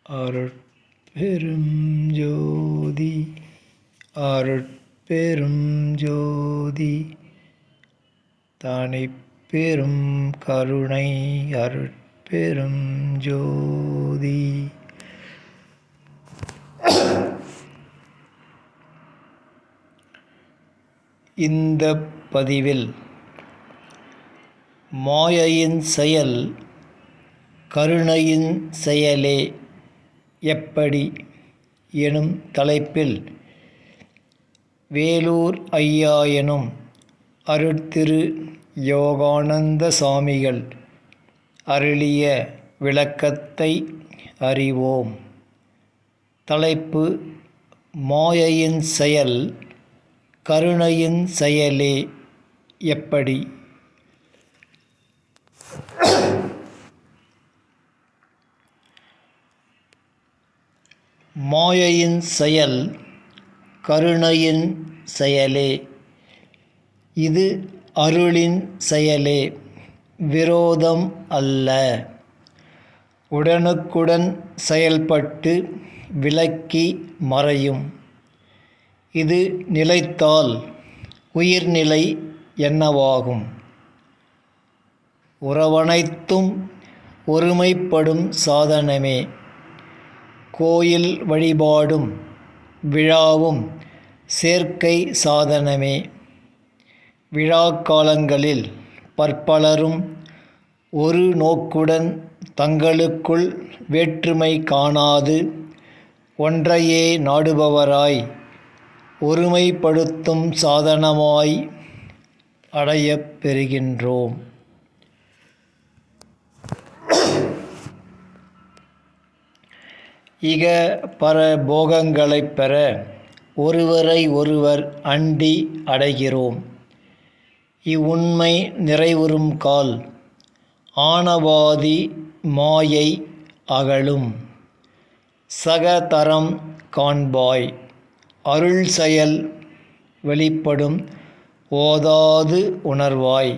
அருட்பெரும் ஜோதி அருட்பெரும் ஜோதி தனிப்பெரும் கருணை அருட்பெரும் ஜோதி. இந்த பதிவில் மாயையின் செயல் கருணையின் செயலே எப்படி எனும் தலைப்பில் வேலூர் ஐயா எனும் அருட்திரு யோகானந்த சாமிகள் அருளிய விளக்கத்தை அறிவோம். தலைப்பு: மாயையின் செயல் கருணையின் செயலே எப்படி? மாயையின் செயல் கருணையின் செயலே. இது அருளின் செயலே, விரோதம் அல்ல. உடனுக்குடன் செயல்பட்டு விலக்கி மறையும். இது நிலைத்தால் உயிர்நிலை என்னவாகும்? உறவனைத்தும் ஒருமைப்படும் சாதனமே. கோயில் வழிபாடும் விழாவும் சேர்க்கை சாதனமே. விழாக்காலங்களில் பற்பலரும் ஒரு நோக்குடன் தங்களுக்குள் வேற்றுமை காணாது ஒன்றையே நாடுபவராய் ஒருமைப்படுத்தும் சாதனமாய் அடையப் பெறுகின்றோம். இக பர போகங்களைப் பெற ஒருவரை ஒருவர் அண்டி அடைகிறோம். இவ்வுண்மை நிறைவுறும் கால் ஆணவாதி மாயை அகலும். சகதரம் காண்பாய் அருள் செயல் வெளிப்படும் ஓதாது உணர்வாய்.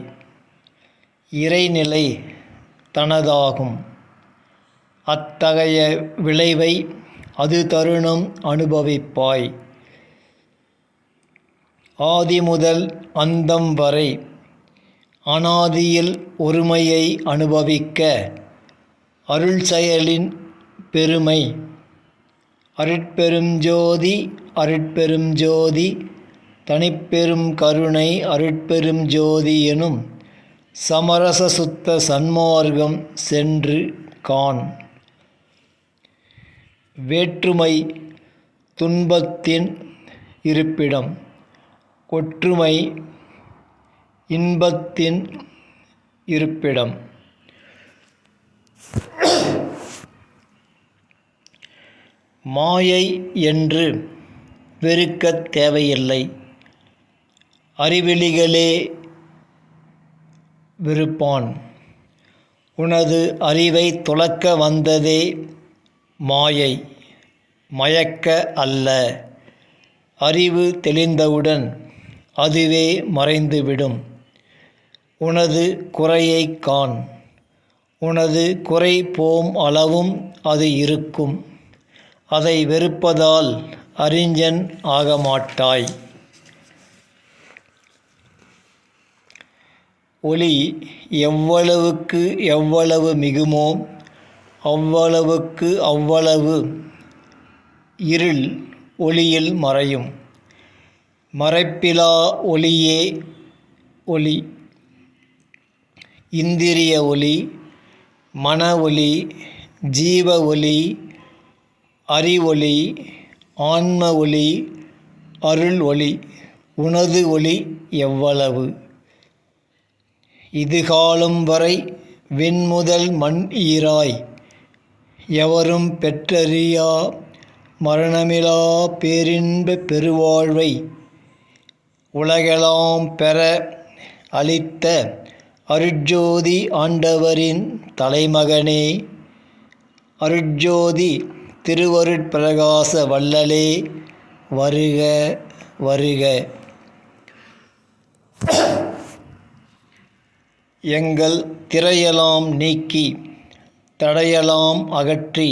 இறைநிலை தனதாகும். அத்தகைய விளைவை அது தருணம் அனுபவிப்பாய். ஆதி முதல் அந்தம் வரை அனாதியில் ஒருமையை அனுபவிக்க அருள் செயலின் பெருமை. அருட்பெரும் ஜோதி அருட்பெரும் ஜோதி தனிப்பெரும் கருணை அருட்பெரும் ஜோதி எனும் சமரச சுத்த சன்மார்க்கம் சென்று காண். வேற்றுமை துன்பத்தின் இருப்பிடம், ஒற்றுமை இன்பத்தின் இருப்பிடம். மாயை என்று வெறுக்கத் தேவையில்லை. அறிவெளிகளே வெறுப்பான். உனது அறிவை துலக்க வந்ததே மாயை, மயக்க அல்ல. அறிவு தெளிந்தவுடன் அதுவே மறைந்துவிடும். உனது குறையை காண். உனது குறை போம் அளவும் அது இருக்கும். அதை வெறுப்பதால் அறிஞன் ஆகமாட்டாய். ஒளி எவ்வளவுக்கு எவ்வளவு மிகுமோ அவ்வளவுக்கு அவ்வளவு இருள் ஒளியில் மறையும். மறைப்பிலா ஒளியே ஒளி. இந்திரிய ஒளி, மன ஒளி, ஜீவ ஒளி, அறிவொளி, ஆன்ம ஒளி, அருள் ஒளி. உனது ஒளி எவ்வளவு? இதுகாலம் வரை விண்முதல் மண் ஈராய் எவரும் பெற்றறியா மரணமிலா பேரின்ப பெருவாழ்வை உலகெல்லாம் பெற அளித்த அருட்ஜோதி ஆண்டவரின் தலைமகனே. அருட்ஜோதி திருவருட்பிரகாச வள்ளலே வருக வருக. எங்கள் திரையெல்லாம் நீக்கி தடையெல்லாம் அகற்றி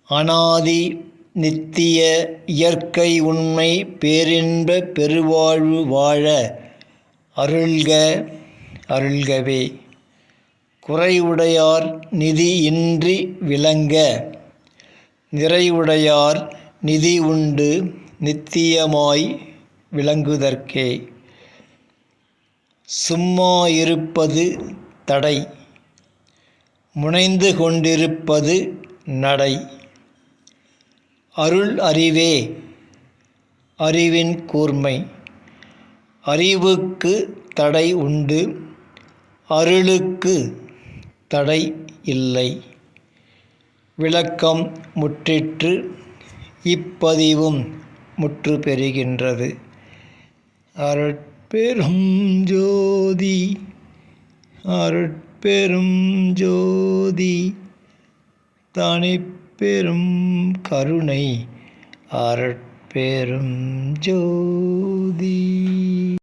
அனாதி நித்திய இயற்கை உண்மை பேரின்ப பெருவாழ்வு வாழ அருள்க அருள்கவே. குறைவுடையார் நிதி இன்றி விளங்க நிறைவுடையார் நிதி உண்டு நித்தியமாய் விளங்குதற்கே. சும்மா இருப்பது தடை முனைந்து கொண்டிருப்பது நடை. அருள் அறிவே அறிவின் கூர்மை. அறிவுக்கு தடை உண்டு அருளுக்கு தடை இல்லை. விளக்கம் முற்றிற்று. இப்பதிவும் முற்று பெறுகின்றது. அருட்பெரும் ஜோதி அருட்பெரும் ஜோதி தனிப்பெரும் கருணை அருட்பெரும் ஜோதி.